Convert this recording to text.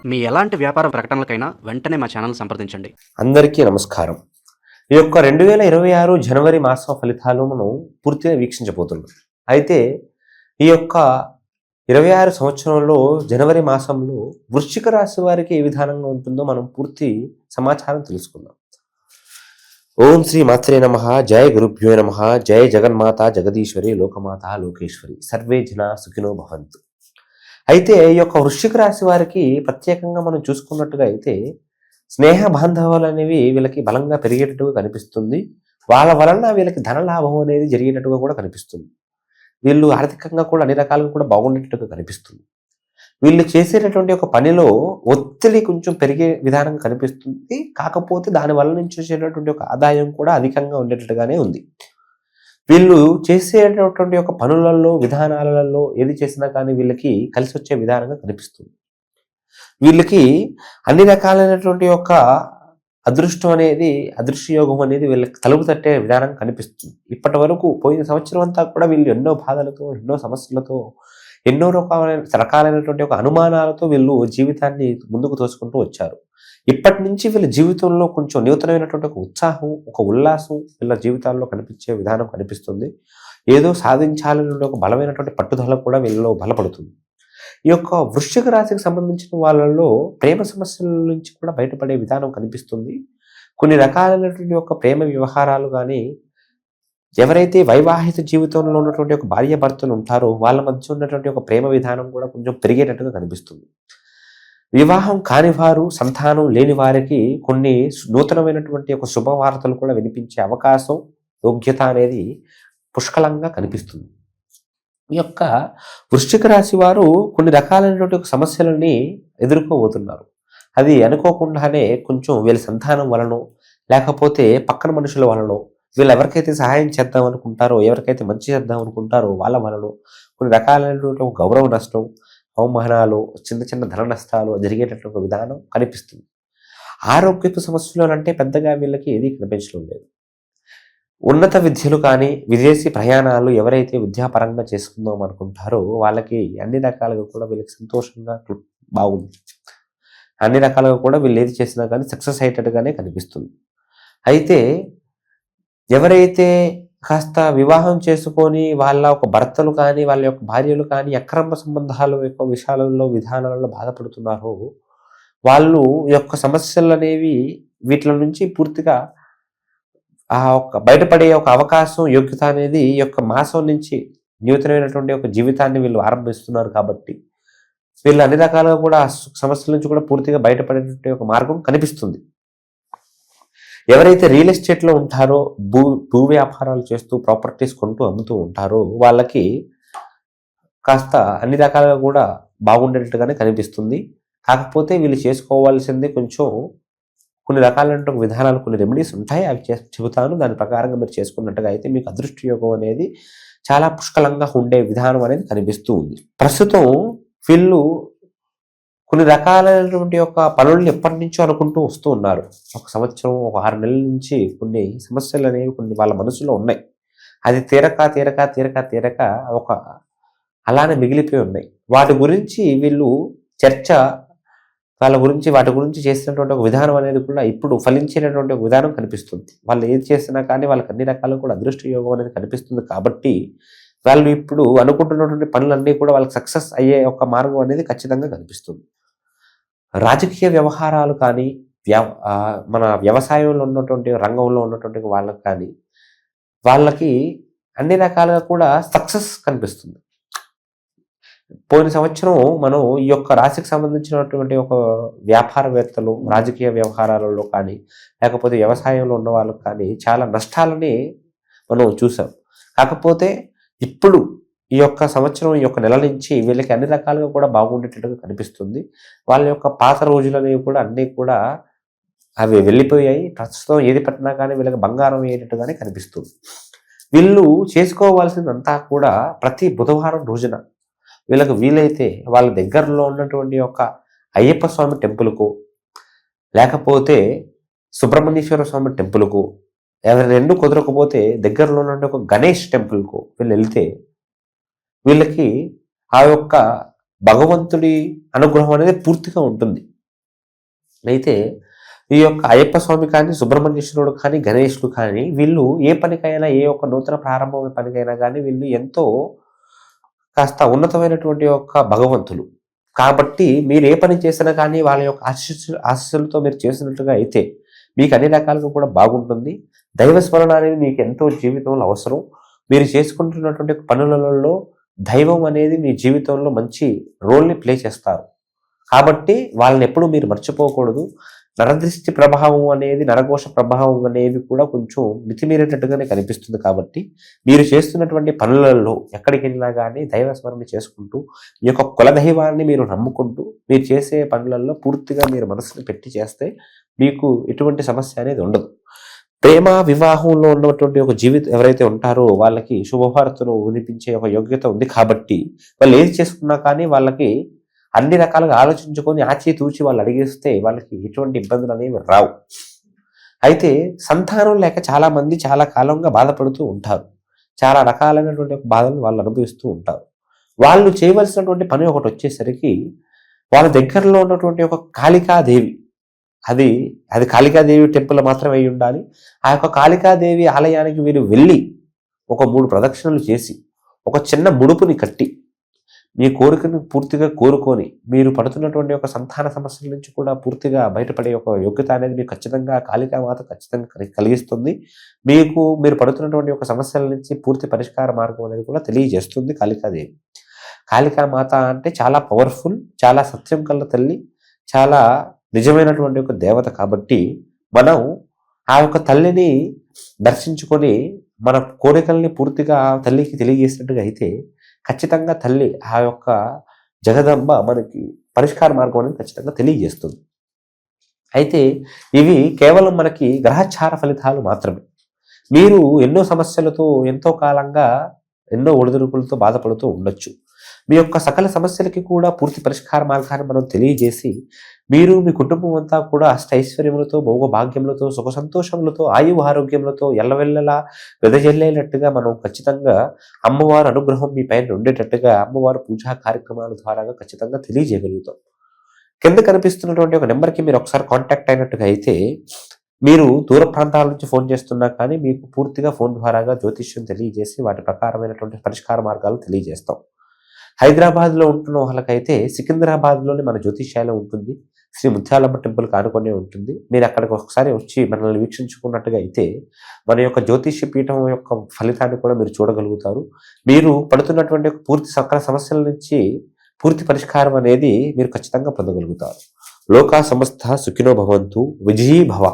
మీ ఎలాంటి వ్యాపార ప్రకటనలకైనా వెంటనే మా ఛానల్ సంప్రదించండి. అందరికీ నమస్కారం. ఈ యొక్క 2026 జనవరి మాసం ఫలితాలు మనం పూర్తిగా వీక్షించబోతున్నాం. అయితే ఈ యొక్క 26 సంవత్సరంలో జనవరి మాసంలో వృశ్చిక రాశి వారికి ఏ విధానంగా ఉంటుందో మనం పూర్తి సమాచారం తెలుసుకుందాం. ఓం శ్రీ మాత్రే నమః. జయ గురుభ్యో నమః. జయ జగన్మాత జగదీశ్వరి లోకమాత లోకేశ్వరి సర్వే జన సుఖినో భవంతు. అయితే ఈ యొక్క వృశ్చిక రాశి వారికి ప్రత్యేకంగా మనం చూసుకున్నట్టుగా అయితే స్నేహ బాంధవాలు అనేవి వీళ్ళకి బలంగా పెరిగేటట్టుగా కనిపిస్తుంది. వాళ్ళ వలన వీళ్ళకి ధన లాభం అనేది జరిగేటట్టుగా కూడా కనిపిస్తుంది. వీళ్ళు ఆర్థికంగా కూడా అన్ని రకాలుగా కూడా బాగుండేటట్టుగా కనిపిస్తుంది. వీళ్ళు చేసేటటువంటి ఒక పనిలో ఒత్తిడి కొంచెం పెరిగే విధానంగా కనిపిస్తుంది. కాకపోతే దాని వల్ల నుంచి వచ్చేటటువంటి ఒక ఆదాయం కూడా అధికంగా ఉండేటట్టుగానే ఉంది. వీళ్ళు చేసేటటువంటి ఒక పనులలో విధానాలలో ఏది చేసినా కానీ వీళ్ళకి కలిసి వచ్చే విధానంగా కనిపిస్తుంది. వీళ్ళకి అన్ని రకాలైనటువంటి ఒక అదృష్టం అనేది అదృశ్య యోగం అనేది వీళ్ళకి తలుపు తట్టే విధానం కనిపిస్తుంది. ఇప్పటి వరకు పోయిన సంవత్సరం అంతా కూడా వీళ్ళు ఎన్నో బాధలతో ఎన్నో సమస్యలతో ఎన్నో రకాలైనటువంటి ఒక అనుమానాలతో వీళ్ళు జీవితాన్ని ముందుకు తోసుకుంటూ వచ్చారు. ఇప్పటి నుంచి వీళ్ళ జీవితంలో కొంచెం నూతనమైనటువంటి ఒక ఉత్సాహం ఒక ఉల్లాసం వీళ్ళ జీవితాల్లో కనిపించే విధానం కనిపిస్తుంది. ఏదో సాధించాలనే ఒక బలమైనటువంటి పట్టుదల కూడా వీళ్ళలో బలపడుతుంది. ఈ యొక్క వృశ్చిక రాశికి సంబంధించిన వాళ్ళలో ప్రేమ సమస్యల నుంచి కూడా బయటపడే విధానం కనిపిస్తుంది. కొన్ని రకాలైనటువంటి ఒక ప్రేమ వ్యవహారాలు కానీ ఎవరైతే వైవాహిక జీవితంలో ఉన్నటువంటి ఒక భార్య భర్తలు ఉంటారో వాళ్ళ మధ్య ఉన్నటువంటి ఒక ప్రేమ విధానం కూడా కొంచెం పెరిగేటట్టుగా కనిపిస్తుంది. వివాహం కాని వారు సంతానం లేని వారికి కొన్ని నూతనమైనటువంటి ఒక శుభవార్తలు కూడా వినిపించే అవకాశం యోగ్యత అనేది పుష్కలంగా కనిపిస్తుంది. ఈ యొక్క వృశ్చిక రాశి వారు కొన్ని రకాలైనటువంటి ఒక సమస్యలని ఎదుర్కోబోతున్నారు. అది అనుకోకుండానే కొంచెం వీళ్ళ సంతానం వలనో లేకపోతే పక్కన మనుషుల వలనో వీళ్ళు ఎవరికైతే సహాయం చేద్దాం అనుకుంటారో ఎవరికైతే మంచి చేద్దాం అనుకుంటారో వాళ్ళ వలనో కొన్ని రకాలైనటువంటి ఒక గౌరవ నష్టం అవమానాలు చిన్న చిన్న ధన నష్టాలు జరిగేటటువంటి ఒక విధానం కనిపిస్తుంది. ఆరోగ్యపు సమస్యలు అంటే పెద్దగా వీళ్ళకి ఏది కనిపించడం లేదు. ఉన్నత విద్యలు కానీ విదేశీ ప్రయాణాలు ఎవరైతే విద్యాపరంగా చేసుకుందాం అనుకుంటారో వాళ్ళకి అన్ని రకాలుగా కూడా వీళ్ళకి సంతోషంగా బాగుంది. అన్ని రకాలుగా కూడా వీళ్ళు ఏది చేసినా కానీ సక్సెస్ అయ్యేటట్టుగానే కనిపిస్తుంది. అయితే ఎవరైతే కాస్త వివాహం చేసుకొని వాళ్ళ ఒక భర్తలు కానీ వాళ్ళ యొక్క భార్యలు కానీ అక్రమ సంబంధాల యొక్క విషయాలలో విధానాలలో బాధపడుతున్నారో వాళ్ళు యొక్క సమస్యలు అనేవి వీటి నుంచి పూర్తిగా ఆ ఒక బయటపడే ఒక అవకాశం యోగ్యత అనేది ఈ యొక్క మాసం నుంచి నూతనమైనటువంటి ఒక జీవితాన్ని వీళ్ళు ఆరంభిస్తున్నారు. కాబట్టి వీళ్ళు అన్ని రకాలుగా కూడా సమస్యల నుంచి కూడా పూర్తిగా బయటపడేటువంటి ఒక మార్గం కనిపిస్తుంది. ఎవరైతే రియల్ ఎస్టేట్లో ఉంటారో భూ వ్యాపారాలు చేస్తూ ప్రాపర్టీస్ కొంటూ అమ్ముతూ ఉంటారో వాళ్ళకి కాస్త అన్ని రకాలుగా కూడా బాగుండేటట్టుగానే కనిపిస్తుంది. కాకపోతే వీళ్ళు చేసుకోవాల్సింది కొంచెం కొన్ని రకాలైన విధానాలు కొన్ని రెమెడీస్ ఉంటాయి. అవి చెబుతాను. దాని ప్రకారంగా మీరు చేసుకున్నట్టుగా అయితే మీకు అదృష్ట యోగం అనేది చాలా పుష్కలంగా ఉండే విధానం అనేది కనిపిస్తూ ఉంది. ప్రస్తుతం వీళ్ళు కొన్ని రకాలైనటువంటి ఒక పనులను ఎప్పటి నుంచో అనుకుంటూ వస్తూ ఉన్నారు. ఒక సంవత్సరం ఒక 6 నెలల నుంచి కొన్ని సమస్యలు అనేవి కొన్ని వాళ్ళ మనసులో ఉన్నాయి. అది తీరక ఒక అలానే మిగిలిపోయి ఉన్నాయి. వాటి గురించి వీళ్ళు చర్చ వాటి గురించి చేసినటువంటి ఒక విధానం అనేది కూడా ఇప్పుడు ఫలించేటటువంటి ఒక విధానం కనిపిస్తుంది. వాళ్ళు ఏది చేసినా కానీ వాళ్ళకి అన్ని రకాలు కూడా అదృష్ట యోగం అనేది కనిపిస్తుంది. కాబట్టి వాళ్ళు ఇప్పుడు అనుకుంటున్నటువంటి పనులన్నీ కూడా వాళ్ళకి సక్సెస్ అయ్యే ఒక మార్గం అనేది ఖచ్చితంగా కనిపిస్తుంది. రాజకీయ వ్యవహారాలు కానీ మన వ్యవసాయంలో ఉన్నటువంటి రంగంలో ఉన్నటువంటి వాళ్ళకి కానీ వాళ్ళకి అన్ని రకాలుగా కూడా సక్సెస్ కనిపిస్తుంది. పోయిన సంవత్సరం మనం ఈ యొక్క రాశికి సంబంధించినటువంటి ఒక వ్యాపారవేత్తలు రాజకీయ వ్యవహారాలలో కానీ లేకపోతే వ్యవసాయంలో ఉన్న వాళ్ళకి కానీ చాలా నష్టాలని మనం చూసాం. కాకపోతే ఇప్పుడు ఈ యొక్క సంవత్సరం ఈ యొక్క నెల నుంచి వీళ్ళకి అన్ని రకాలుగా కూడా బాగుండేటట్టుగా కనిపిస్తుంది. వాళ్ళ యొక్క పాత రోజులు అనేవి కూడా అన్నీ కూడా అవి వెళ్ళిపోయాయి. ప్రస్తుతం ఏది పట్టినా కానీ వీళ్ళకి బంగారం అయ్యేటట్టుగానే కనిపిస్తుంది. వీళ్ళు చేసుకోవాల్సిందంతా కూడా ప్రతి బుధవారం రోజున వీళ్ళకి వీలైతే వాళ్ళ దగ్గరలో ఉన్నటువంటి ఒక అయ్యప్ప స్వామి టెంపుల్కు లేకపోతే సుబ్రహ్మణ్యేశ్వర స్వామి టెంపుల్కు రెండు కుదరకపోతే దగ్గరలో ఉన్న ఒక గణేష్ టెంపుల్కు వీళ్ళు వెళ్తే వీళ్ళకి ఆ యొక్క భగవంతుడి అనుగ్రహం అనేది పూర్తిగా ఉంటుంది. అయితే ఈ యొక్క అయ్యప్ప స్వామి కానీ, సుబ్రహ్మణ్యేశ్వరుడు కానీ, గణేశుడు కానీ వీళ్ళు ఏ పనికైనా, ఏ ఒక్క నూతన ప్రారంభమైన పనికైనా కానీ వీళ్ళు ఎంతో కాస్త ఉన్నతమైనటువంటి యొక్క భగవంతులు. కాబట్టి మీరు ఏ పని చేసినా కానీ వాళ్ళ యొక్క ఆశీస్సులతో మీరు చేసినట్టుగా అయితే మీకు అన్ని రకాలుగా కూడా బాగుంటుంది. దైవ స్మరణ అనేది మీకు ఎంతో జీవితంలో అవసరం. మీరు చేసుకుంటున్నటువంటి పనులలో దైవం అనేది మీ జీవితంలో మంచి రోల్ని ప్లే చేస్తారు. కాబట్టి వాళ్ళని ఎప్పుడూ మీరు మర్చిపోకూడదు. నరదృష్టి ప్రభావం అనేది, నరఘోష ప్రభావం అనేది కూడా కొంచెం మితిమీరేటట్టుగానే కనిపిస్తుంది. కాబట్టి మీరు చేస్తున్నటువంటి పనులలో ఎక్కడికి వెళ్ళినా కానీ దైవ స్మరణ చేసుకుంటూ మీ యొక్క కులదైవాన్ని మీరు నమ్ముకుంటూ మీరు చేసే పనులలో పూర్తిగా మీరు మనసుని పెట్టి చేస్తే మీకు ఎటువంటి సమస్య అనేది ఉండదు. ప్రేమ వివాహంలో ఉన్నటువంటి ఒక జీవితం ఎవరైతే ఉంటారో వాళ్ళకి శుభవార్తను వినిపించే ఒక యోగ్యత ఉంది. కాబట్టి వాళ్ళు ఏది చేసుకున్నా కానీ వాళ్ళకి అన్ని రకాలుగా ఆలోచించుకొని ఆచితూచి వాళ్ళు అడిగేస్తే వాళ్ళకి ఎటువంటి ఇబ్బందులు అనేవి రావు. అయితే సంతానం లేక చాలా మంది చాలా కాలంగా బాధపడుతూ ఉంటారు. చాలా రకాలైనటువంటి బాధలు వాళ్ళు అనుభవిస్తూ ఉంటారు. వాళ్ళు చేయవలసినటువంటి పని ఒకటి వచ్చేసరికి వాళ్ళ దగ్గరలో ఉన్నటువంటి ఒక కాళికాదేవి, అది కాళికాదేవి టెంపుల్ మాత్రమే అయి ఉండాలి. ఆ యొక్క కాళికాదేవి ఆలయానికి మీరు వెళ్ళి ఒక 3 ప్రదక్షిణలు చేసి ఒక చిన్న ముడుపుని కట్టి మీ కోరికను పూర్తిగా కోరుకొని మీరు పడుతున్నటువంటి ఒక సంతాన సమస్యల నుంచి కూడా పూర్తిగా బయటపడే ఒక యోగ్యత అనేది మీకు ఖచ్చితంగా కాళికామాత ఖచ్చితంగా కలిగిస్తుంది. మీరు పడుతున్నటువంటి ఒక సమస్యల నుంచి పూర్తి పరిష్కార మార్గం అనేది కూడా తెలియజేస్తుంది కాళికాదేవి. కాళికామాత అంటే చాలా పవర్ఫుల్, చాలా సత్యం కల్ల తల్లి, చాలా నిజమైనటువంటి ఒక దేవత. కాబట్టి మనం ఆ యొక్క తల్లిని దర్శించుకొని మన కోరికల్ని పూర్తిగా తల్లికి తెలియజేసినట్టుగా అయితే ఖచ్చితంగా తల్లి ఆ యొక్క జగదంబ మనకి పరిష్కార మార్గం అనేది ఖచ్చితంగా తెలియజేస్తుంది. అయితే ఇవి కేవలం మనకి గ్రహచార ఫలితాలు మాత్రమే. మీరు ఎన్నో సమస్యలతో ఎంతో కాలంగా ఎన్నో ఒడిదుడుకులతో బాధపడుతూ ఉండొచ్చు. మీ యొక్క సకల సమస్యలకి కూడా పూర్తి పరిష్కార మార్గాన్ని మనం తెలియజేసి మీరు మీ కుటుంబం అంతా కూడా అష్టైశ్వర్యములతో, భోగ భాగ్యములతో, సుఖ సంతోషములతో, ఆయువు ఆరోగ్యములతో ఎల్లవెల్లలా వెదజల్లేటట్టుగా మనం ఖచ్చితంగా అమ్మవారి అనుగ్రహం మీ పైన ఉండేటట్టుగా అమ్మవారి పూజా కార్యక్రమాల ద్వారా ఖచ్చితంగా తెలియజేయగలుగుతాం. కింద కనిపిస్తున్నటువంటి ఒక నెంబర్కి మీరు ఒకసారి కాంటాక్ట్ అయినట్టుగా అయితే మీరు దూర ప్రాంతాల నుంచి ఫోన్ చేస్తున్నా కానీ మీకు పూర్తిగా ఫోన్ ద్వారాగా జ్యోతిష్యం తెలియజేసి వాటి ప్రకారమైనటువంటి పరిష్కార మార్గాలు తెలియజేస్తాం. హైదరాబాద్లో ఉంటున్న వాళ్ళకైతే సికింద్రాబాద్లోనే మన జ్యోతిష్యాలయం ఉంటుంది. శ్రీ ముత్యాలమ్మ టెంపుల్ కానుకొనే ఉంటుంది. మీరు అక్కడికి ఒకసారి వచ్చి మనల్ని వీక్షించుకున్నట్టుగా అయితే మన యొక్క జ్యోతిష్య పీఠం యొక్క ఫలితాన్ని కూడా మీరు చూడగలుగుతారు. మీరు పడుతున్నటువంటి పూర్తి సకల సమస్యల నుంచి పూర్తి పరిష్కారం అనేది మీరు ఖచ్చితంగా పొందగలుగుతారు. లోకా సమస్త సుఖినో భవంతు, విజయీ భవ.